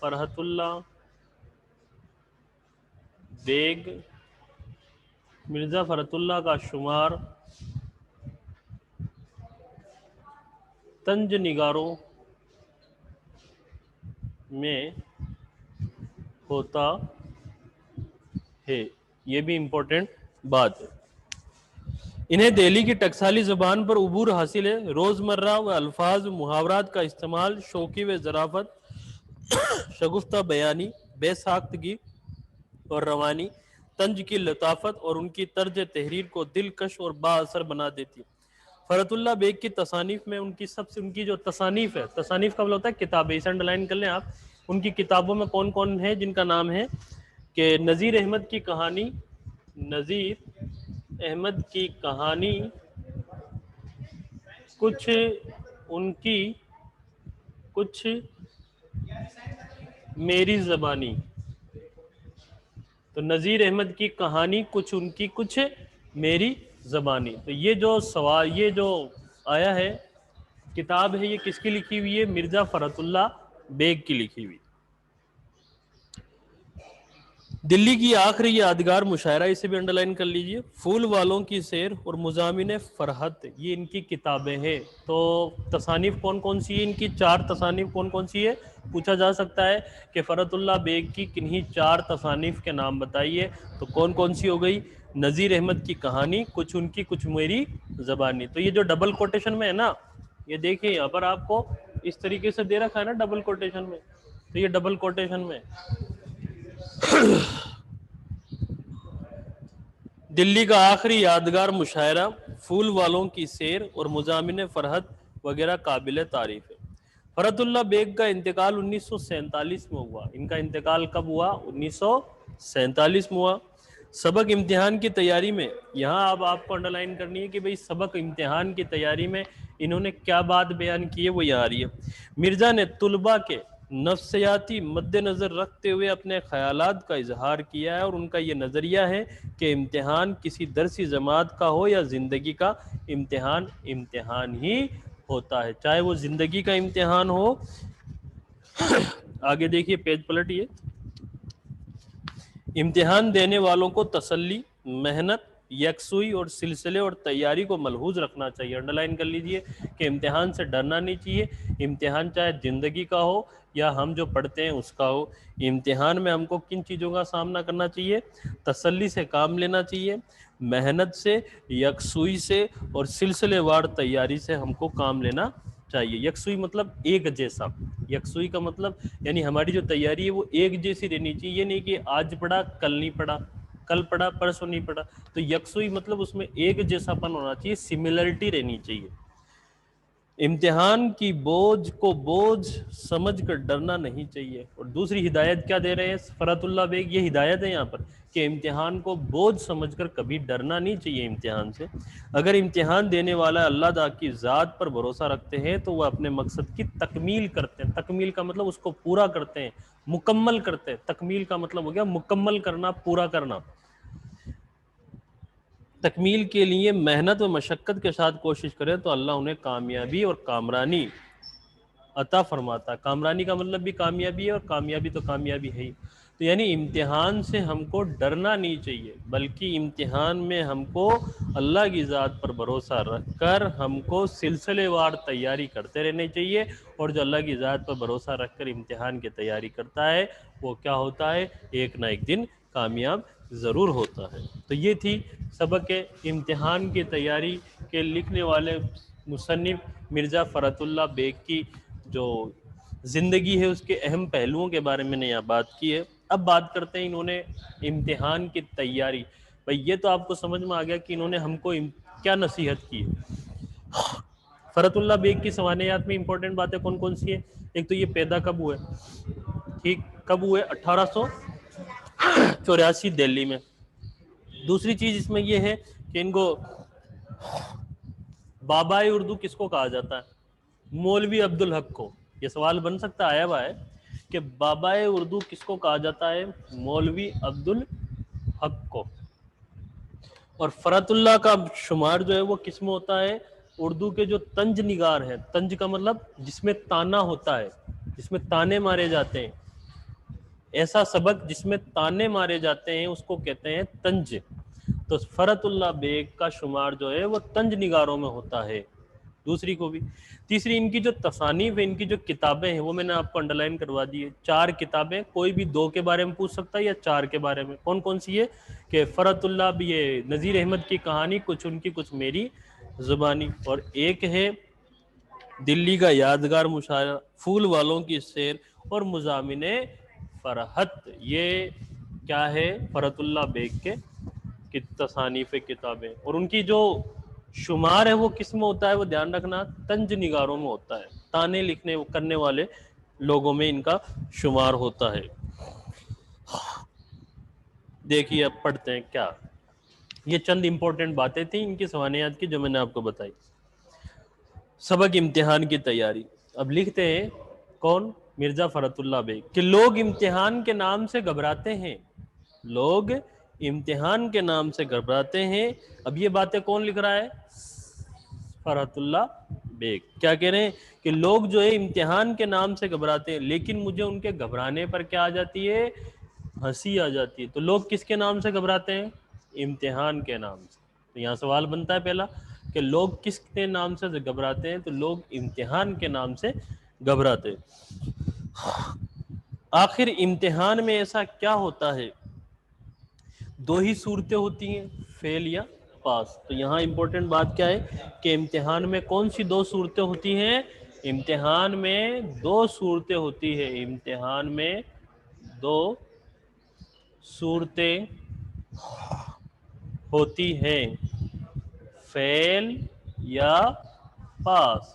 فرحت اللہ bag, Mirza فرحت اللہ کا شمار طنز نگاروں میں ہوتا ہے، یہ بھی امپورٹنٹ بات ہے۔ انہیں دہلی کی ٹکسالی زبان پر عبور حاصل ہے، روزمرہ و الفاظ محاورات کا استعمال، شوقی و ظرافت، شگفتہ بیانی، بے ساختگی اور روانی، طنز کی لطافت اور ان کی طرز تحریر کو دلکش اور با اثر بنا دیتی ہے۔ فرحت اللہ بیگ کی تصانیف میں ان کی جو تصانیف ہے، تصانیف کا مطلب ہوتا ہے کتابیں، اسے انڈرلائن کر لیں آپ۔ ان کی کتابوں میں کون کون ہے جن کا نام ہے کہ نذیر احمد کی کہانی، نذیر احمد کی کہانی، کچھ ان کی کچھ میری زبانی، تو نذیر احمد کی کہانی، کچھ ان کی کچھ میری زبانی۔ تو یہ جو سوال، یہ جو آیا ہے کتاب ہے، یہ کس کی لکھی ہوئی ہے؟ مرزا فرحت اللہ بیگ کی لکھی ہوئی۔ دلی کی آخری یادگار مشاعرہ، اسے بھی انڈرلائن کر لیجئے، پھول والوں کی سیر اور مضامین فرحت، یہ ان کی کتابیں ہیں۔ تو تصانیف کون کون سی ہیں؟ ان کی 4 تصانیف کون کون سی ہے؟ پوچھا جا سکتا ہے کہ فرحت اللہ بیگ کی کنہی 4 تصانیف کے نام بتائیے، تو کون کون سی ہو گئی؟ نذیر احمد کی کہانی، کچھ ان کی کچھ میری زبانی۔ تو یہ جو ڈبل کوٹیشن میں ہے نا، یہ دیکھیں یہاں پر آپ کو اس طریقے سے دے رکھا ہے نا ڈبل کوٹیشن میں، تو یہ ڈبل کوٹیشن میں دلی کا آخری یادگار مشاعرہ، پھول والوں کی سیر اور مضامین فرحت وغیرہ قابل تعریف ہے۔ فرحت اللہ بیگ کا انتقال 1947 میں ہوا۔ ان کا انتقال کب ہوا؟ 1947 میں ہوا۔ سبق امتحان کی تیاری میں، یہاں اب آپ کو انڈرلائن کرنی ہے کہ بھئی سبق امتحان کی تیاری میں انہوں نے کیا بات بیان کی ہے، وہ یہاں آ رہی ہے۔ مرزا نے طلباء کے نفسیاتی مد نظر رکھتے ہوئے اپنے خیالات کا اظہار کیا ہے، اور ان کا یہ نظریہ ہے کہ امتحان کسی درسی جماعت کا ہو یا زندگی کا، امتحان امتحان ہی ہوتا ہے، چاہے وہ زندگی کا امتحان ہو۔ آگے دیکھیے، پیج پلٹیے۔ امتحان دینے والوں کو تسلی، محنت، یکسوئی اور سلسلے اور تیاری کو ملحوظ رکھنا چاہیے۔ انڈرلائن کر لیجئے کہ امتحان سے ڈرنا نہیں چاہیے، امتحان چاہے زندگی کا ہو یا ہم جو پڑھتے ہیں اس کا ہو۔ امتحان میں ہم کو کن چیزوں کا سامنا کرنا چاہیے؟ تسلی سے کام لینا چاہیے، محنت سے، یکسوئی سے اور سلسلے وار تیاری سے ہم کو کام لینا چاہیے۔ یکسوئی مطلب ایک جیسا، یکسوئی کا مطلب یعنی ہماری جو تیاری ہے وہ ایک جیسی رہنی چاہیے، یہ نہیں کہ آج پڑھا کل نہیں پڑھا، کل پڑھا پرسوں نہیں پڑھا۔ تو یکسوئی مطلب اس میں ایک جیسا پن ہونا چاہیے، سملرٹی رہنی چاہیے۔ امتحان کی بوجھ کو بوجھ سمجھ کر ڈرنا نہیں چاہیے۔ اور دوسری ہدایت کیا دے رہے ہیں فرحت اللہ بیگ؟ یہ ہدایت ہے یہاں پر کہ امتحان کو بوجھ سمجھ کر کبھی ڈرنا نہیں چاہیے امتحان سے۔ اگر امتحان دینے والا اللہ تعالیٰ کی ذات پر بھروسہ رکھتے ہیں تو وہ اپنے مقصد کی تکمیل کرتے ہیں۔ تکمیل کا مطلب اس کو پورا کرتے ہیں، مکمل کرتے ہیں۔ تکمیل کا مطلب ہو گیا مکمل کرنا، پورا کرنا۔ تکمیل کے لیے محنت و مشقت کے ساتھ کوشش کریں تو اللہ انہیں کامیابی اور کامرانی عطا فرماتا ہے۔ کامرانی کا مطلب بھی کامیابی ہے، اور کامیابی تو کامیابی ہے ہی۔ تو یعنی امتحان سے ہم کو ڈرنا نہیں چاہیے، بلکہ امتحان میں ہم کو اللہ کی ذات پر بھروسہ رکھ کر ہم کو سلسلے وار تیاری کرتے رہنے چاہیے۔ اور جو اللہ کی ذات پر بھروسہ رکھ کر امتحان کی تیاری کرتا ہے وہ کیا ہوتا ہے؟ ایک نہ ایک دن کامیاب ضرور ہوتا ہے۔ تو یہ تھی سبق امتحان کی تیاری کے لکھنے والے مصنف مرزا فرحت اللہ بیگ کی جو زندگی ہے، اس کے اہم پہلوؤں کے بارے میں نے یہاں بات کی ہے۔ اب بات کرتے ہیں انہوں نے امتحان کی تیاری۔ بھئی یہ تو آپ کو سمجھ میں آ گیا کہ انہوں نے ہم کو کیا نصیحت کی ہے۔ فرحت اللہ بیگ کی سوانحیات میں امپورٹنٹ باتیں کون کون سی ہیں؟ ایک تو یہ پیدا کب ہوئے، ٹھیک، کب ہوئے؟ 1884 دہلی میں۔ دوسری چیز اس میں یہ ہے کہ ان کو بابائے اردو کس کو کہا جاتا ہے؟ مولوی عبدالحق کو۔ یہ سوال بن سکتا آیا ہوا ہے کہ بابائے اردو کس کو کہا جاتا ہے؟ مولوی عبدالحق کو۔ اور فرحت اللہ کا شمار جو ہے وہ کس میں ہوتا ہے؟ اردو کے جو طنز نگار ہیں، طنز کا مطلب جس میں تانا ہوتا ہے، جس میں تانے مارے جاتے ہیں، ایسا سبق جس میں تانے مارے جاتے ہیں اس کو کہتے ہیں طنز. تو فرحت اللہ بیگ کا شمار جو ہے وہ طنز نگاروں میں ہوتا ہے. دوسری کو بھی. تیسری ان کی جو تصانیف ہے، ان کی جو کتابیں ہیں وہ میں نے آپ کو انڈر لائن کروا دی ہے. 4 کتابیں، کوئی بھی 2 کے بارے میں پوچھ سکتا ہے یا 4 کے بارے میں. کون کون سی ہے؟ کہ فرحت اللہ بھی، یہ نذیر احمد کی کہانی، کچھ ان کی کچھ میری زبانی. اور ایک ہے دلی کا یادگار مشاعرہ، پھول والوں کی سیر اور مضامین فرحت. یہ کیا ہے؟ فرحت اللہ بیگ کے تصانیف کتابیں. اور ان کی جو شمار ہے وہ کس میں ہوتا ہے؟ وہ دھیان رکھنا، طنز نگاروں میں ہوتا ہے. تانے لکھنے کرنے والے لوگوں میں ان کا شمار ہوتا ہے. دیکھیے اب پڑھتے ہیں کیا. یہ چند امپورٹنٹ باتیں تھیں ان کی سوانحیات کی جو میں نے آپ کو بتائی. سبق امتحان کی تیاری. اب لکھتے ہیں کون؟ مرزا فرحت اللہ بیگ، کہ لوگ امتحان کے نام سے گھبراتے ہیں. لوگ امتحان کے نام سے گھبراتے ہیں. اب یہ باتیں کون لکھ رہا ہے؟ فرحت اللہ بیگ. کیا کہہ رہے ہیں؟ کہ لوگ جو ہے امتحان کے نام سے گھبراتے ہیں، لیکن مجھے ان کے گھبرانے پر کیا آ جاتی ہے؟ ہنسی آ جاتی ہے. تو لوگ کس کے نام سے گھبراتے ہیں؟ امتحان کے نام سے. تو یہاں سوال بنتا ہے پہلا کہ لوگ کس کے نام سے گھبراتے ہیں؟ تو لوگ امتحان کے نام سے گھبراتے ہیں. آخر امتحان میں ایسا کیا ہوتا ہے؟ 2 ہی صورتیں ہوتی ہیں، فیل یا پاس. تو یہاں امپورٹنٹ بات کیا ہے کہ امتحان میں کون سی 2 صورتیں ہوتی ہیں؟ امتحان میں 2 صورتیں ہوتی ہیں. امتحان میں 2 صورتیں ہوتی ہیں، فیل یا پاس.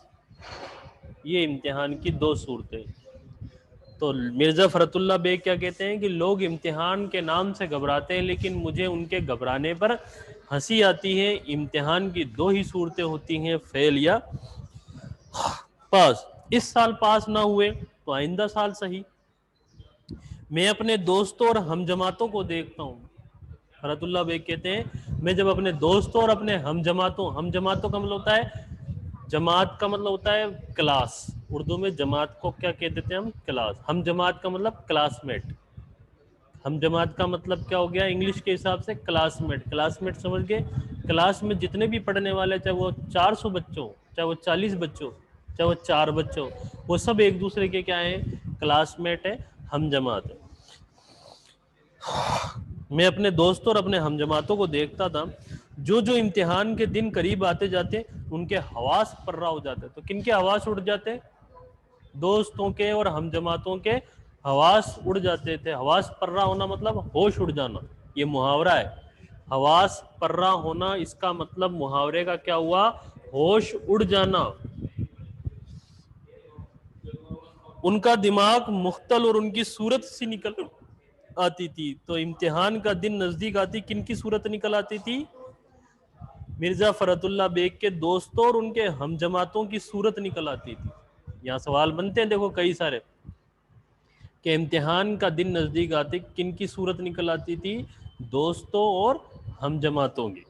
یہ امتحان کی 2 صورتیں. تو مرزا فرحت اللہ بیگ کیا کہتے ہیں کہ لوگ امتحان کے نام سے گھبراتے ہیں، لیکن مجھے ان کے گھبرانے پر ہنسی آتی ہے. امتحان کی 2 ہی صورتیں ہوتی ہیں، فیل یا پاس. اس سال پاس نہ ہوئے تو آئندہ سال صحیح. میں اپنے دوستوں اور ہم جماعتوں کو دیکھتا ہوں. فرحت اللہ بیگ کہتے ہیں میں جب اپنے دوستوں اور اپنے ہم جماعتوں کا مطلب ہوتا ہے، جماعت کا مطلب ہوتا ہے کلاس. اردو میں جماعت کو کیا کہہ دیتے ہیں ہم؟ کلاس. ہم جماعت کا مطلب کلاس میٹ. ہم جماعت کا مطلب کیا ہو گیا انگلش کے حساب سے؟ Class meat. کلاس میٹ سمجھ گئے؟ کلاس میں جتنے بھی پڑھنے والے، چاہے وہ 400 بچوں، چاہے وہ 40 بچوں، چاہے وہ 4 بچوں، وہ سب ایک دوسرے کے کیا ہیں؟ کلاس میٹ ہے، ہم جماعت ہے. میں اپنے دوستوں اور اپنے ہم جماعتوں کو دیکھتا تھا، جو امتحان کے دن قریب آتے جاتے ان کے حواس پررہ ہو جاتے. تو کن کے حواس اڑ جاتے؟ دوستوں کے اور ہم جماعتوں کے حواس اڑ جاتے تھے. حواس پررہ ہونا مطلب ہوش اڑ جانا. یہ محاورہ ہے. حواس پررہ ہونا، اس کا مطلب محاورے کا کیا ہوا؟ ہوش اڑ جانا. ان کا دماغ مختل اور ان کی صورت سی نکل آتی تھی. تو امتحان کا دن نزدیک آتی کن کی صورت نکل آتی تھی؟ مرزا فرحت اللہ بیگ کے دوستوں اور ان کے ہم جماعتوں کی صورت نکل آتی تھی. یہاں سوال بنتے ہیں دیکھو کئی سارے، کہ امتحان کا دن نزدیک آتے کن کی صورت نکل آتی تھی؟ دوستوں اور ہم جماعتوں کی.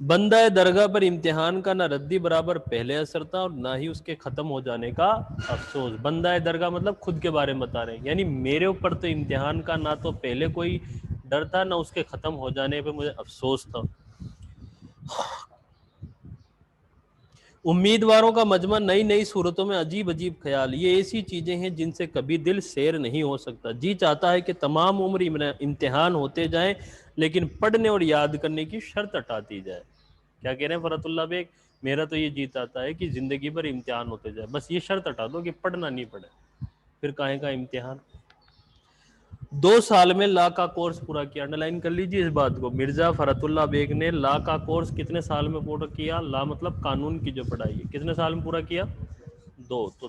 بندہ درگاہ پر امتحان کا نہ ردی برابر پہلے اثر تھا اور نہ ہی اس کے ختم ہو جانے کا افسوس. بندہ درگاہ مطلب خود کے بارے میں بتا رہے ہیں، یعنی میرے اوپر تو امتحان کا نہ تو پہلے کوئی ڈر تھا، نہ اس کے ختم ہو جانے پہ مجھے افسوس تھا. امیدواروں کا مجمع، نئی نئی صورتوں میں عجیب عجیب خیال. یہ ایسی چیزیں ہیں جن سے کبھی دل سیر نہیں ہو سکتا. جی چاہتا ہے کہ تمام عمر امتحان ہوتے جائیں، لیکن پڑھنے اور یاد کرنے کی شرط ہٹاتی جائے. کیا کہہ رہے ہیں فرحت اللہ بیگ؟ میرا تو یہ جی چاہتا ہے کہ زندگی بھر امتحان ہوتے جائے، بس یہ شرط ہٹا دو کہ پڑھنا نہیں پڑے. پھر کہیں کا امتحان. 2 سال میں لا کا کورس پورا کیا. انڈر لائن کر لیجیے اس بات کو. مرزا فرحت اللہ بیگ نے لا کا کورس کتنے سال میں پورا کیا؟ لا مطلب قانون کی جو پڑھائی ہے، کتنے سال میں پورا کیا؟ 2. تو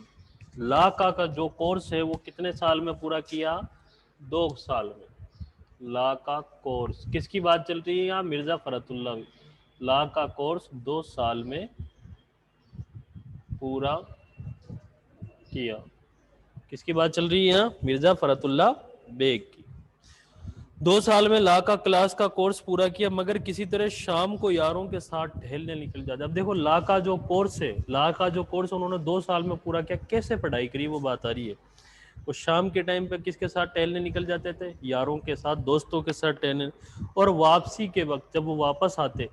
لا کا جو کورس ہے وہ کتنے سال میں پورا کیا؟ 2 سال میں. لا کا کورس کس کی بات چل رہی ہے یہاں؟ مرزا فرحت اللہ. لا کا کورس 2 سال میں پورا کیا. کس کی بات چل رہی ہے یہاں؟ مرزا فرحت اللہ بیگ کی. 2 سال میں لا کا کلاس کا کورس پورا کیا مگر کسی طرح شام کو یاروں کے ساتھ ٹہلنے نکل جاتے. اب دیکھو لا کا جو کورس ہے، لا کا جو کورس انہوں نے 2 سال میں پورا کیا، کیسے پڑھائی کری وہ بات آ رہی ہے. وہ شام کے ٹائم پہ کس کے ساتھ ٹہلنے نکل جاتے تھے؟ یاروں کے ساتھ، دوستوں کے ساتھ ٹہلنے. اور واپسی کے وقت جب وہ واپس آتے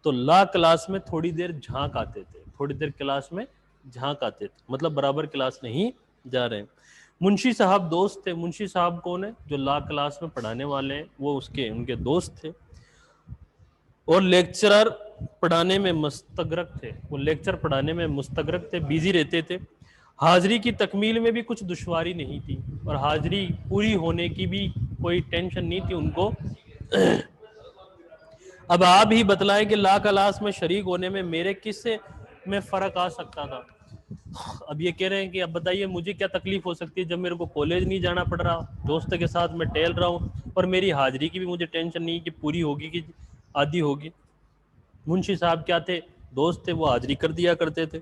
تو لا کلاس میں تھوڑی دیر جھانک آتے تھے، تھوڑی دیر کلاس میں جھانک آتے تھے، مطلب برابر کلاس نہیں جا رہے ہیں. منشی صاحب دوست تھے. منشی صاحب کون ہے؟ جو لا کلاس میں پڑھانے والے ہیں، وہ ان کے دوست تھے. اور لیکچرر پڑھانے میں مستغرق تھے، وہ لیکچر پڑھانے میں مستغرق تھے، بیزی رہتے تھے. حاضری کی تکمیل میں بھی کچھ دشواری نہیں تھی، اور حاضری پوری ہونے کی بھی کوئی ٹینشن نہیں تھی ان کو. اب آپ ہی بتلائیں کہ لا کلاس میں شریک ہونے میں میرے کس سے میں فرق آ سکتا تھا. اب یہ کہہ رہے ہیں کہ اب بتائیے مجھے کیا تکلیف ہو سکتی ہے جب میرے کو کالج نہیں جانا پڑ رہا، دوست کے ساتھ میں ٹہل رہا ہوں، اور میری حاضری کی بھی مجھے ٹینشن نہیں کہ پوری ہوگی کہ آدھی ہوگی. منشی صاحب کیا تھے؟ دوست تھے، وہ حاضری کر دیا کرتے تھے.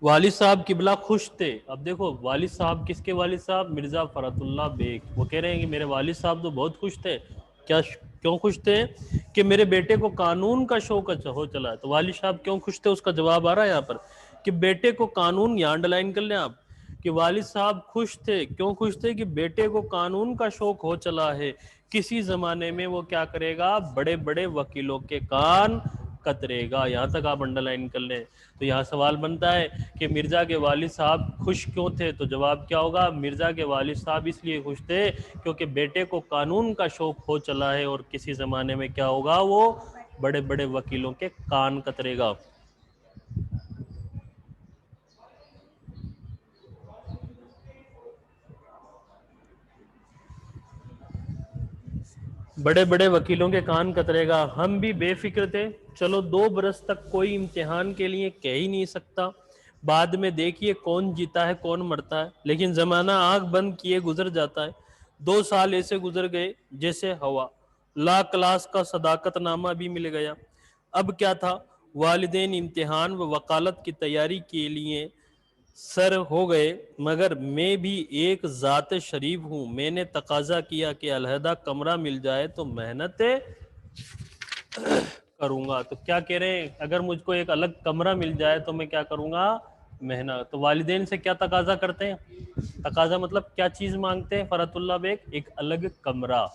والد صاحب قبلہ خوش تھے. اب دیکھو والد صاحب کس کے والد صاحب؟ مرزا فرات اللہ بیگ. وہ کہہ رہے ہیں کہ میرے والد صاحب تو بہت خوش تھے. کیوں خوش تھے؟ کہ میرے بیٹے کو قانون کا شوق ہو چلا ہے. تو والد صاحب کیوں خوش تھے اس کا جواب آ رہا ہے یہاں پر کہ بیٹے کو قانون، یہاں انڈرلائن کر لیں آپ، کہ والد صاحب خوش تھے. کیوں خوش تھے؟ کہ بیٹے کو قانون کا شوق ہو چلا ہے. کسی زمانے میں وہ کیا کرے گا؟ بڑے بڑے وکیلوں کے کان کترے گا. یہاں تک آپ انڈرلائن کر لیں. تو یہاں سوال بنتا ہے کہ مرزا کے والد صاحب خوش کیوں تھے؟ تو جواب کیا ہوگا؟ مرزا کے والد صاحب اس لیے خوش تھے کیونکہ بیٹے کو قانون کا شوق ہو چلا ہے، اور کسی زمانے میں کیا ہوگا؟ وہ بڑے بڑے وکیلوں کے کان کترے گا. بڑے بڑے وکیلوں کے کان کترے گا. ہم بھی بے فکر تھے. چلو 2 برس تک کوئی امتحان کے لیے کہہ ہی نہیں سکتا. بعد میں دیکھیے کون جیتا ہے کون مرتا ہے. لیکن زمانہ آنکھ بند کیے گزر جاتا ہے. 2 سال ایسے گزر گئے جیسے ہوا. لا کلاس کا صداقت نامہ بھی مل گیا. اب کیا تھا؟ والدین امتحان و وکالت کی تیاری کے لیے سر ہو گئے، مگر میں بھی ایک ذات شریف ہوں. میں نے تقاضا کیا کہ علیحدہ کمرہ مل جائے تو محنت کروں گا. تو کیا کہہ رہے ہیں؟ اگر مجھ کو ایک الگ کمرہ مل جائے تو میں کیا کروں گا؟ محنت. تو والدین سے کیا تقاضا کرتے ہیں؟ تقاضا مطلب کیا چیز مانگتے ہیں فرات اللہ بیگ؟ ایک الگ کمرہ.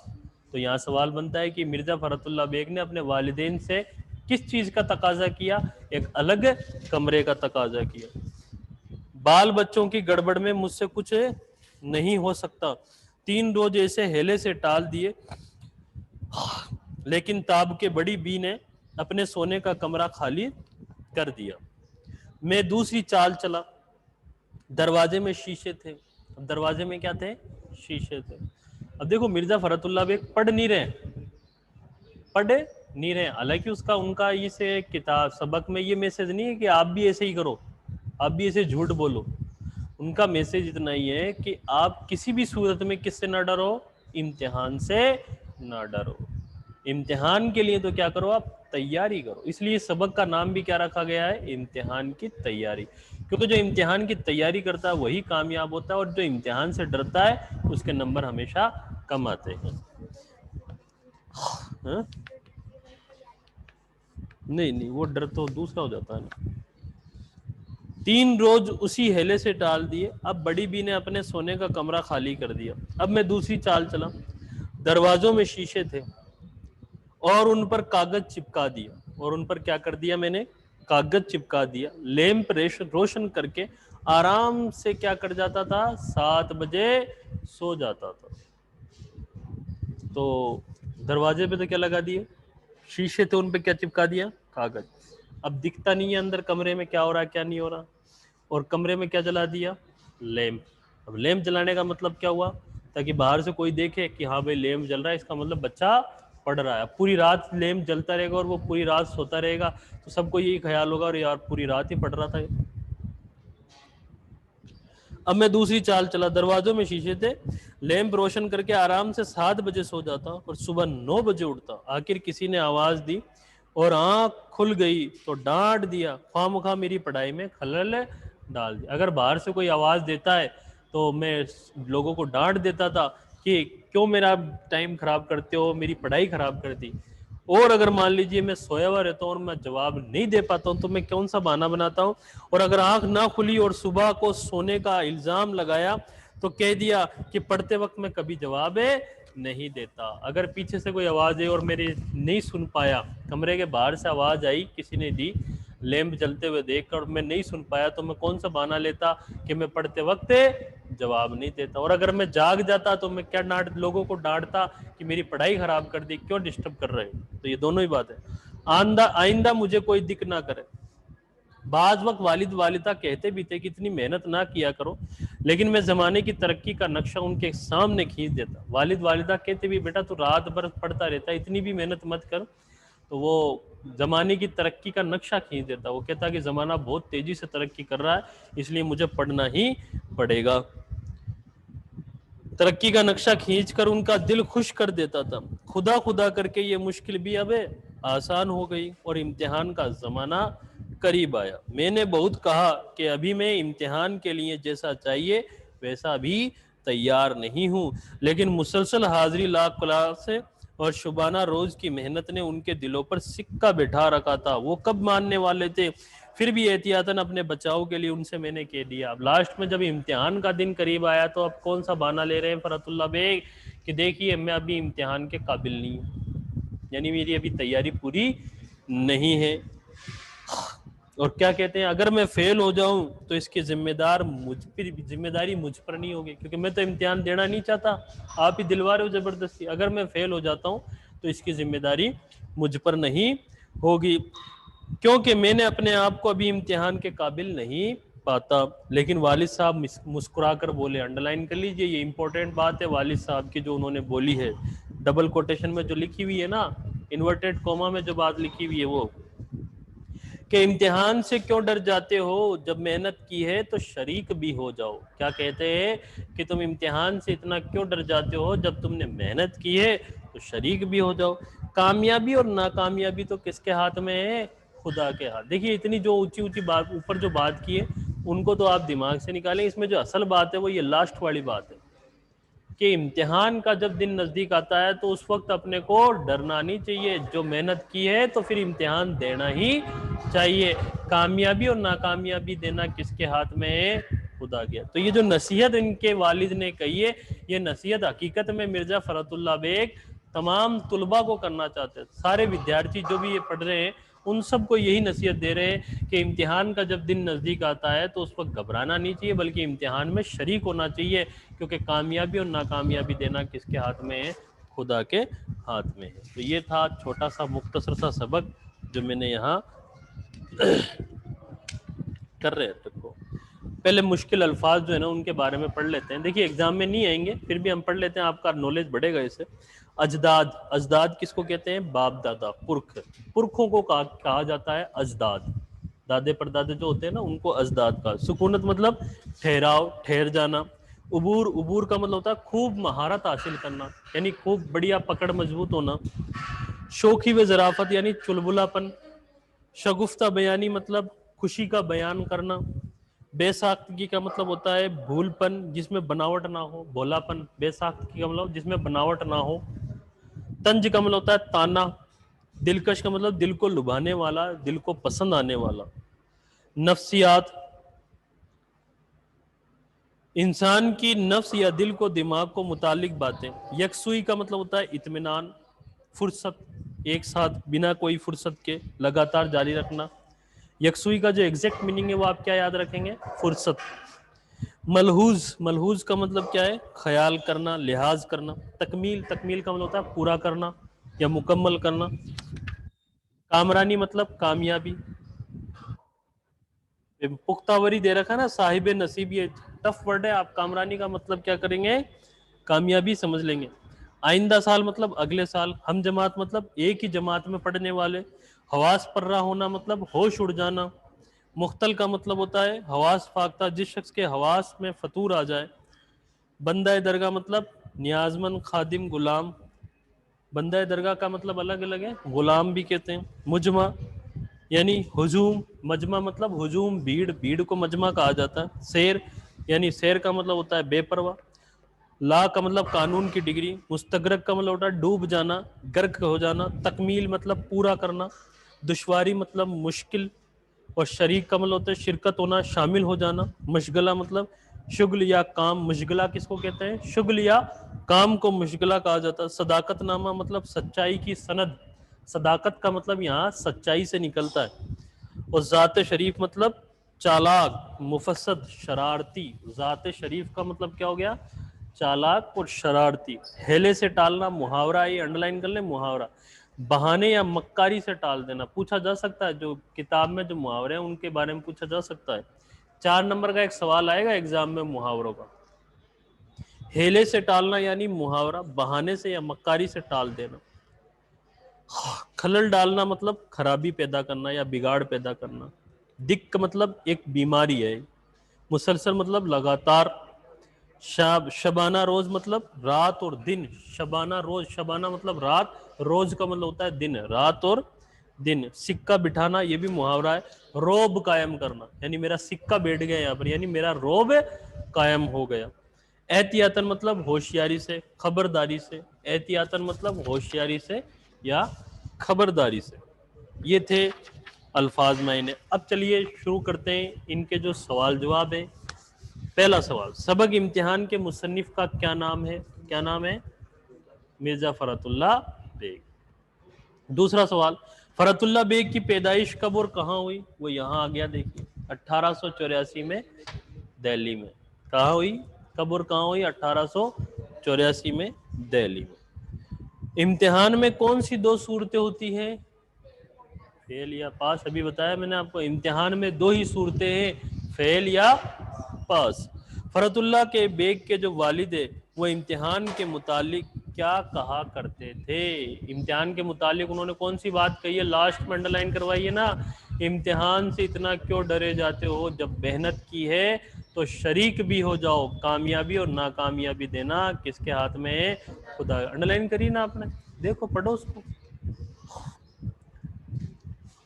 تو یہاں سوال بنتا ہے کہ مرزا فرات اللہ بیگ نے اپنے والدین سے کس چیز کا تقاضا کیا؟ ایک الگ کمرے کا تقاضا کیا. بال بچوں کی گڑبڑ میں مجھ سے کچھ نہیں ہو سکتا. 3 روز ایسے ہیلے سے ٹال دیے، لیکن تاب کے بڑی بی نے اپنے سونے کا کمرہ خالی کر دیا. میں دوسری چال چلا. دروازے میں شیشے تھے. اب دروازے میں کیا تھے؟ شیشے تھے. اب دیکھو مرزا فرات اللہ بیگ پڑھ نہیں رہے، حالانکہ ان کا اس کتاب سبق میں یہ میسج نہیں ہے کہ آپ بھی ایسے ہی کرو، آپ بھی ایسے جھوٹ بولو. ان کا میسج اتنا ہی ہے کہ آپ کسی بھی صورت میں کس سے نہ ڈرو؟ امتحان سے نہ ڈرو. امتحان کے لیے تو کیا کرو؟ آپ تیاری کرو. اس لیے سبق کا نام بھی کیا رکھا گیا ہے؟ امتحان کی تیاری. کیونکہ جو امتحان کی تیاری کرتا ہے وہی کامیاب ہوتا ہے، اور جو امتحان سے ڈرتا ہے اس کے نمبر ہمیشہ کم آتے ہیں. نہیں وہ ڈر تو دوسرا ہو جاتا ہے نا. 3 روز اسی ہیلے سے ٹال دیے. اب بڑی بی نے اپنے سونے کا کمرہ خالی کر دیا. اب میں دوسری چال چلا. دروازوں میں شیشے تھے اور ان پر کاغذ چپکا دیا. اور ان پر کیا کر دیا میں نے؟ کاغذ چپکا دیا. لیمپ روشن کر کے آرام سے کیا کر جاتا تھا؟ 7 بجے سو جاتا تھا. تو دروازے پہ تو کیا لگا دیے؟ شیشے تھے، ان پہ کیا چپکا دیا؟ کاغذ. اب دکھتا نہیں ہے اندر کمرے میں کیا ہو رہا ہے کیا نہیں ہو رہا. اور کمرے میں کیا جلا دیا؟ لیمپ. اب لیمپ جلانے کا مطلب کیا ہوا؟ تاکہ باہر سے کوئی دیکھے کہ ہاں بھائی لیمپ جل رہا ہے، اس کا مطلب بچہ پڑھ رہا ہے. پوری رات لیمپ جلتا رہے گا اور وہ پوری رات سوتا رہے گا تو سب کو یہی خیال ہوگا اور یار پوری رات ہی پڑھ رہا تھا. اب میں دوسری چال چلا. دروازوں میں شیشے تھے، لیمپ روشن کر کے آرام سے 7 بجے سو جاتا اور صبح 9 بجے اٹھتا. آخر کسی نے آواز دی اور آنکھ کھل گئی تو ڈانٹ دیا، خواہ مخواہ میری پڑھائی میں خلل ڈال دیا. اگر باہر سے کوئی آواز دیتا ہے تو میں لوگوں کو ڈانٹ دیتا تھا کہ کیوں میرا ٹائم خراب کرتے ہو, میری پڑھائی خراب کر دی. اور اگر مان لیجئے میں سویا ہوا رہتا ہوں اور میں جواب نہیں دے پاتا ہوں تو میں کون سا بہانہ بناتا ہوں. اور اگر آنکھ نہ کھلی اور صبح کو سونے کا الزام لگایا تو کہہ دیا کہ پڑھتے وقت میں کبھی جواب نہیں دیتا. اگر پیچھے سے کوئی آواز ہے اور میری نہیں سن پایا, کمرے کے باہر سے آواز آئی کسی نے دی لیمپ جلتے ہوئے دیکھ کر, میں نہیں سن پایا تو میں کون سا بہانہ لیتا کہ میں پڑھتے وقت جواب نہیں دیتا. اور اگر میں جاگ جاتا تو میں کیا لوگوں کو ڈانٹتا کہ میری پڑھائی خراب کر دی, کیوں ڈسٹرب کر رہے. تو یہ دونوں ہی بات ہے. آئندہ مجھے کوئی دکھ نہ کرے. بعض وقت والد والدہ کہتے بھی تھے کہ اتنی محنت نہ کیا کرو, لیکن میں زمانے کی ترقی کا نقشہ ان کے سامنے کھینچ دیتا. والد والدہ کہتے بھی بیٹا تو رات بھر پڑھتا رہتا, اتنی بھی محنت مت کر. تو وہ زمانے کی ترقی کا نقشہ کھینچ دیتا. وہ کہتا کہ زمانہ بہت تیزی سے ترقی کر رہا ہے اس لیے مجھے پڑھنا ہی پڑے گا. ترقی کا نقشہ کھینچ کر ان کا دل خوش کر دیتا تھا. خدا خدا کر کے یہ مشکل بھی اب آسان ہو گئی اور امتحان کا زمانہ قریب آیا. میں نے بہت کہا کہ ابھی میں امتحان کے لیے جیسا چاہیے ویسا بھی تیار نہیں ہوں, لیکن مسلسل حاضری لاکھ کلاس اور شبانہ روز کی محنت نے ان کے دلوں پر سکہ بٹھا رکھا تھا. وہ کب ماننے والے تھے؟ پھر بھی احتیاطاً اپنے بچاؤ کے لیے ان سے میں نے کہہ دیا. اب لاسٹ میں جب امتحان کا دن قریب آیا تو اب کون سا بہانہ لے رہے ہیں فرحت اللہ بیگ کہ دیکھیے میں ابھی امتحان کے قابل نہیں ہوں, یعنی میری ابھی تیاری پوری نہیں ہے. اور کیا کہتے ہیں اگر میں فیل ہو جاؤں تو اس کی ذمہ داری مجھ پر نہیں ہوگی, کیونکہ میں تو امتحان دینا نہیں چاہتا, آپ ہی دلوا رہے ہو زبردستی. اگر میں فیل ہو جاتا ہوں تو اس کی ذمہ داری مجھ پر نہیں ہوگی, کیونکہ میں نے اپنے آپ کو ابھی امتحان کے قابل نہیں پاتا. لیکن والد صاحب مسکرا کر بولے, انڈر لائن کر لیجئے, یہ امپورٹنٹ بات ہے والد صاحب کی جو انہوں نے بولی ہے, ڈبل کوٹیشن میں جو لکھی ہوئی ہے نا, انورٹڈ کوما میں جو بات لکھی ہوئی ہے وہ, کہ امتحان سے کیوں ڈر جاتے ہو, جب محنت کی ہے تو شریک بھی ہو جاؤ. کیا کہتے ہیں کہ تم امتحان سے اتنا کیوں ڈر جاتے ہو, جب تم نے محنت کی ہے تو شریک بھی ہو جاؤ. کامیابی اور ناکامیابی تو کس کے ہاتھ میں ہے؟ خدا کے ہاتھ. دیکھیے اتنی جو اونچی بات اوپر جو بات کی ہے ان کو تو آپ دماغ سے نکالیں, اس میں جو اصل بات ہے وہ یہ لاسٹ والی بات ہے کہ امتحان کا جب دن نزدیک آتا ہے تو اس وقت اپنے کو ڈرنا نہیں چاہیے. جو محنت کی ہے تو پھر امتحان دینا ہی چاہیے. کامیابی اور ناکامیابی دینا کس کے ہاتھ میں ہے؟ خدا کے. تو یہ جو نصیحت ان کے والد نے کہی ہے, یہ نصیحت حقیقت میں مرزا فرحت اللہ بیگ تمام طلباء کو کرنا چاہتے ہیں. سارے ودیارتھی جو بھی یہ پڑھ رہے ہیں ان سب کو یہی نصیحت دے رہے ہیں کہ امتحان کا جب دن نزدیک آتا ہے تو اس وقت گھبرانا نہیں چاہیے, بلکہ امتحان میں شریک ہونا چاہیے, کیونکہ کامیابی اور ناکامیابی دینا کس کے ہاتھ میں ہے؟ خدا کے ہاتھ میں ہے. تو یہ تھا چھوٹا سا مختصر سا سبق جو میں نے یہاں کر رہے تھے کو. پہلے مشکل الفاظ جو ہے نا ان کے بارے میں پڑھ لیتے ہیں. دیکھیے ایگزام میں نہیں آئیں گے پھر بھی ہم پڑھ لیتے ہیں, آپ کا نالج بڑھے گا اس سے. اجداد, اجداد کس کو کہتے ہیں؟ باپ دادا, پرکھ. پرکھوں کو کہا جاتا ہے اجداد. دادے پردادے جو ہوتے ہیں نا ان کو اجداد کا. سکونت مطلب ٹھہراؤ, ٹھہر جانا. عبور, عبور کا مطلب ہوتا ہے خوب مہارت حاصل کرنا, یعنی خوب بڑھیا پکڑ مضبوط ہونا. شوخی و ظرافت یعنی چلبلا پن. شگفتہ بیانی مطلب خوشی کا بیان کرنا. بے ساختگی کا مطلب ہوتا ہے بھول پن جس میں بناوٹ نہ ہو, بھولا پن. بے ساختگی کا مطلب جس میں بناوٹ نہ ہو. طنز کا مطلب ہوتا ہے تانا. دلکش کا مطلب دل کو لبھانے والا, دل کو پسند آنے والا. نفسیات, انسان کی نفس یا دل کو دماغ کو متعلق باتیں. یکسوئی کا مطلب ہوتا ہے اطمینان. فرصت, ایک ساتھ بنا کوئی فرصت کے لگاتار جاری رکھنا. یکسوئی کا جو ایگزیکٹ میننگ ہے وہ آپ کیا یاد رکھیں گے؟ فرصت. ملحوظ, ملحوظ کا مطلب کیا ہے؟ خیال کرنا, لحاظ کرنا. تکمیل, تکمیل کا مطلب ہوتا ہے پورا کرنا یا مکمل کرنا. کامرانی مطلب کامیابی. پختاوری دے رکھا نا صاحب نصیب, یہ ٹف ورڈ ہے, آپ کامرانی کا مطلب کیا کریں گے؟ کامیابی سمجھ لیں گے. آئندہ سال مطلب اگلے سال. ہم جماعت مطلب ایک ہی جماعت میں پڑھنے والے. حواس پررہ ہونا مطلب ہوش اڑ جانا. مختل کا مطلب ہوتا ہے حواس فاختہ, جس شخص کے حواس میں فطور آ جائے. بندہ درگاہ مطلب نیازمند, خادم, غلام. بندہ درگاہ کا مطلب الگ الگ ہے, غلام بھی کہتے ہیں. مجمع یعنی ہجوم. مجمع مطلب ہجوم, بھیڑ. بھیڑ کو مجمع کہا جاتا ہے. سیر یعنی سیر کا مطلب ہوتا ہے بے پرواہ. لا کا مطلب قانون کی ڈگری، مستغرق کا مطلب ہوتا ہے ڈوب جانا، غرق ہو جانا، تکمیل مطلب پورا کرنا، دشواری مطلب مشکل، اور شریک کا مطلب ہوتا ہے شرکت ہونا، شامل ہو جانا، مشغلہ مطلب شغل یا کام، مشغلہ کس کو کہتے ہیں؟ شغل یا کام کو مشغلہ کہا جاتا ہے۔ صداقت نامہ مطلب سچائی کی سند، صداقت کا مطلب یہاں سچائی سے نکلتا ہے، اور ذات شریف مطلب چالاک، مفسد، شرارتی۔ ذات شریف کا مطلب کیا ہو گیا؟ چالاک اور شرارتی۔ ہیلے سے ٹالنا محاورہ، یہ انڈر لائن کر لیں، محاورہ۔ بہانے یا مکاری سے ٹال دینا، پوچھا جا سکتا ہے، جو کتاب میں جو محاورے ہیں ان کے بارے میں پوچھا جا سکتا ہے۔ 4 نمبر کا ایک سوال آئے گا ایگزام میں محاوروں کا۔ ہیلے سے ٹالنا یعنی محاورہ، بہانے سے یا مکاری سے ٹال دینا۔ خلل ڈالنا مطلب خرابی پیدا کرنا یا بگاڑ پیدا کرنا۔ دق مطلب ایک بیماری ہے۔ مسلسل مطلب لگاتار۔ شبانہ روز مطلب رات اور دن، شبانہ روز، شبانہ مطلب رات، روز کا مطلب ہوتا ہے دن، رات اور دن۔ سکہ بٹھانا یہ بھی محاورہ ہے۔ روب قائم کرنا یعنی میرا سکہ بیٹھ گیا یہاں پر، یعنی میرا روب قائم ہو گیا۔ احتیاطاً مطلب ہوشیاری سے، خبرداری سے۔ احتیاطاً مطلب ہوشیاری سے یا خبرداری سے۔ یہ تھے الفاظ معنے۔ اب چلیے شروع کرتے ہیں ان کے جو سوال جواب ہیں۔ پہلا سوال، سبق امتحان کے مصنف کا کیا نام ہے؟ کیا نام ہے؟ مرزا فرات اللہ بیگ۔ دوسرا سوال، فرات اللہ بیگ کی پیدائش کب اور کہاں ہوئی؟ وہ یہاں آ گیا، دیکھیے 1884 میں دہلی میں۔ کہاں ہوئی؟ کب اور کہاں ہوئی؟ 1884 میں دہلی میں۔ امتحان میں کون سی 2 صورتیں ہوتی ہیں؟ فیل یا پاس۔ ابھی بتایا میں نے آپ کو، امتحان میں 2 ہی صورتیں ہیں، فیل یا پاس۔ فرات اللہ کے بیگ کے جو والد ہیں وہ امتحان کے متعلق کیا کہا کرتے تھے؟ امتحان کے متعلق انہوں نے کون سی بات کہی ہے؟ لاسٹ میں انڈر لائن کروائیے نا، امتحان سے اتنا کیوں ڈرے جاتے ہو؟ جب محنت کی ہے تو شریک بھی ہو جاؤ، کامیابی اور ناکامیابی دینا کس کے ہاتھ میں ہے؟ خدا۔ انڈر لائن کری نا آپ نے، دیکھو پڑھو اس کو۔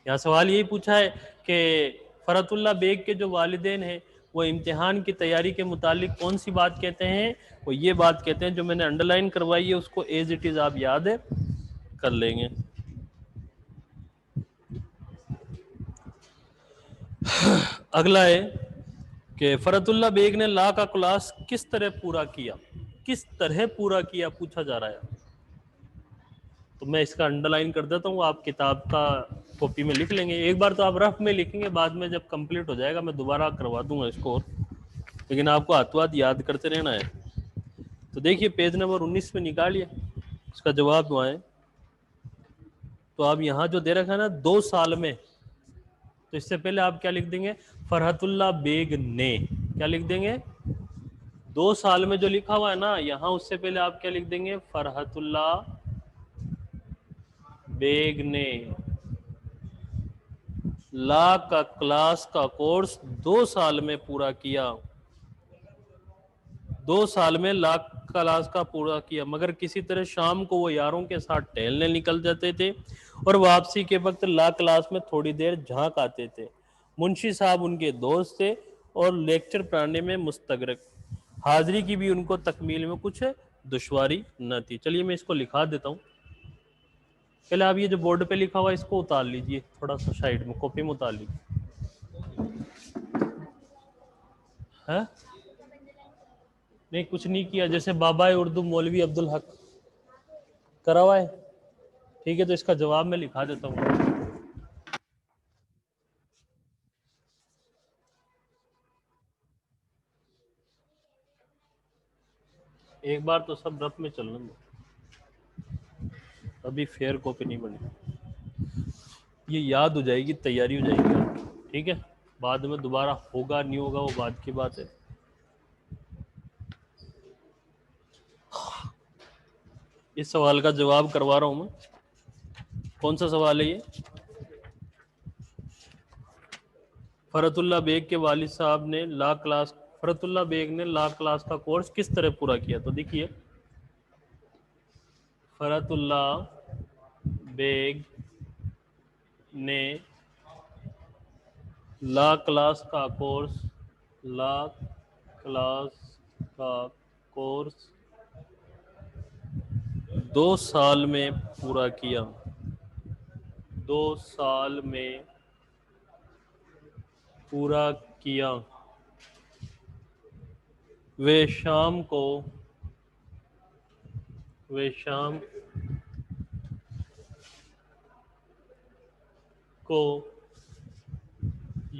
یہاں سوال یہی پوچھا ہے کہ فرات اللہ بیگ کے جو والدین ہیں وہ امتحان کی تیاری کے متعلق کون سی بات کہتے ہیں؟ وہ یہ بات کہتے ہیں جو میں نے انڈر لائن کروائی ہے، اس کو ایز اٹ از آپ یاد کر لیں گے۔ اگلا ہے کہ فرات اللہ بیگ نے لا کا کلاس کس طرح پورا کیا؟ کس طرح پورا کیا پوچھا جا رہا ہے، تو میں اس کا انڈر لائن کر دیتا ہوں، آپ کتاب کا کاپی میں لکھ لیں گے۔ ایک بار تو آپ رف میں لکھیں گے، بعد میں جب کمپلیٹ ہو جائے گا میں دوبارہ کروا دوں گا اس کو، لیکن آپ کو ہاتھوں ہاتھ یاد کرتے رہنا ہے۔ تو دیکھیے پیج نمبر 19 میں نکالیے اس کا جواب وہاں ہے۔ تو آپ یہاں جو دے رکھا ہے نا 2 سال میں، تو اس سے پہلے آپ کیا لکھ دیں گے؟ فرات اللہ بیگ نے، کیا لکھ دیں گے؟ 2 سال میں جو لکھا ہوا ہے نا یہاں، اس سے پہلے آپ کیا لکھ دیں گے؟ فرات اللہ بیگ نے لا کا کلاس کا کورس 2 سال میں پورا کیا۔ 2 سال میں لا کلاس کا پورا کیا، مگر کسی طرح شام کو وہ یاروں کے ساتھ ٹہلنے نکل جاتے تھے اور واپسی کے وقت لا کلاس میں تھوڑی دیر جھانک آتے تھے۔ منشی صاحب ان کے دوست تھے اور لیکچر پڑھانے میں مستغرق، حاضری کی بھی ان کو تکمیل میں کچھ دشواری نہ تھی۔ چلیے میں اس کو لکھا دیتا ہوں۔ پہلے آپ یہ جو بورڈ پہ لکھا ہوا اس کو اتار لیجئے، تھوڑا سا سائیڈ میں کاپی میں اتار لیجئے۔ نہیں کچھ نہیں کیا، جیسے بابا اردو مولوی عبدالحق کرا ہوا ہے، ٹھیک ہے، تو اس کا جواب میں لکھا دیتا ہوں۔ ایک بار تو سب رف میں چلنا دو، ابھی فیئر کاپی نہیں بنی، یہ یاد ہو جائے گی، تیاری ہو جائے گی، ٹھیک ہے، بعد میں دوبارہ ہوگا نہیں ہوگا وہ بعد کی بات ہے۔ اس سوال کا جواب کروا رہا ہوں میں۔ کون سا سوال ہے یہ؟ فرات اللہ بیگ کے والد صاحب نے فرات اللہ بیگ نے لا کلاس کا کورس کس طرح پورا کیا؟ تو دیکھیے فرات اللہ بیگ نے لا کلاس کا کورس 2 سال میں پورا کیا، 2 سال میں پورا کیا، وہ شام کو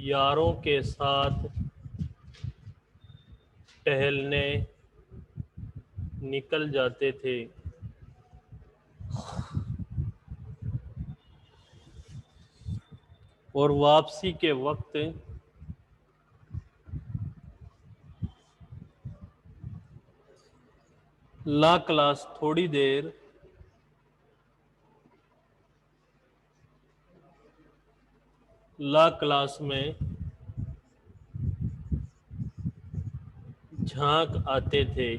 یاروں کے ساتھ ٹہلنے نکل جاتے تھے، اور واپسی کے وقت لا کلاس میں جھانک آتے تھے۔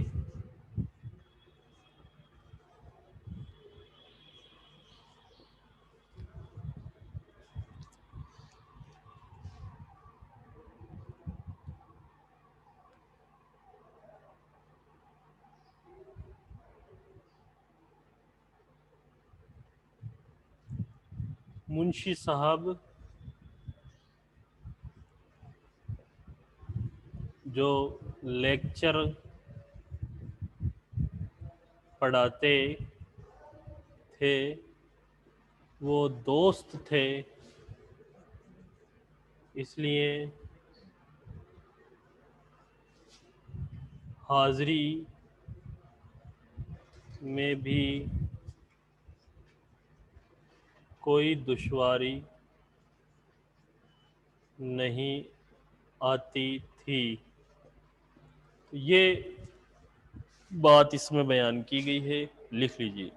منشی صاحب جو لیکچر پڑھاتے تھے وہ دوست تھے، اس لیے حاضری میں بھی کوئی دشواری نہیں آتی تھی۔ یہ بات اس میں بیان کی گئی ہے، لکھ لیجیے۔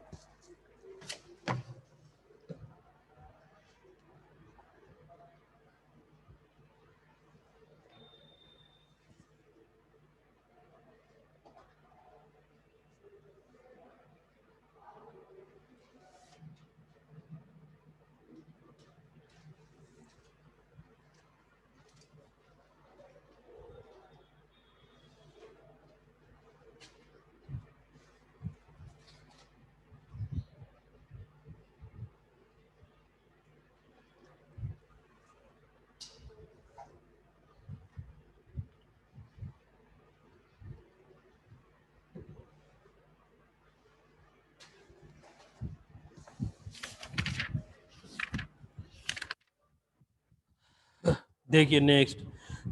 دیکھیے نیکسٹ،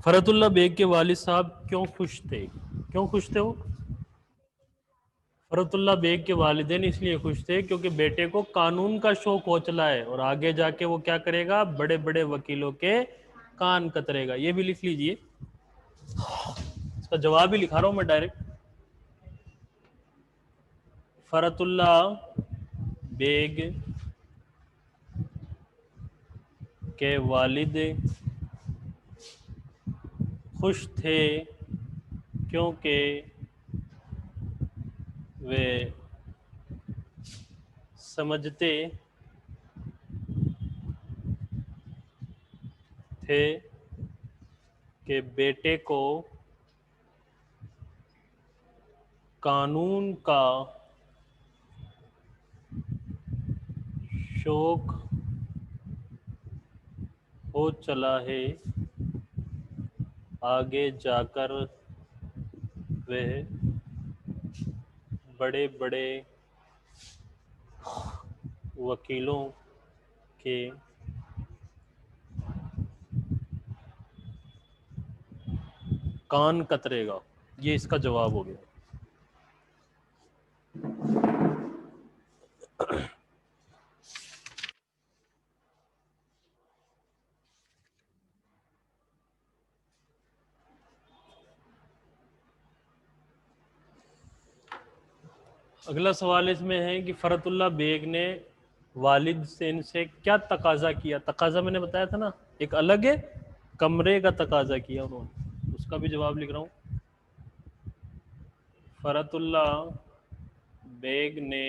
فرحت اللہ بیگ کے والد صاحب کیوں خوش تھے؟ وہ فرحت اللہ بیگ کے والدین اس لیے خوش تھے کیونکہ بیٹے کو قانون کا شوق ہو چلا ہے، اور آگے جا کے وہ کیا کرے گا؟ بڑے بڑے وکیلوں کے کان کترے گا۔ یہ بھی لکھ لیجئے، اس کا جواب ہی لکھا رہا ہوں میں ڈائریکٹ۔ فرحت اللہ بیگ کے والد خوش تھے کیونکہ وہ سمجھتے تھے کہ بیٹے کو قانون کا شوق ہو چلا ہے، آگے جا کر وہ بڑے بڑے وکیلوں کے کان کترے گا۔ یہ اس کا جواب ہو گیا۔ اگلا سوال اس میں ہے کہ فرحت اللہ بیگ نے والد سے ان سے کیا تقاضا کیا؟ تقاضا میں نے بتایا تھا نا، ایک الگ ہے، کمرے کا تقاضا کیا انہوں نے، اس کا بھی جواب لکھ رہا ہوں۔ فرحت اللہ بیگ نے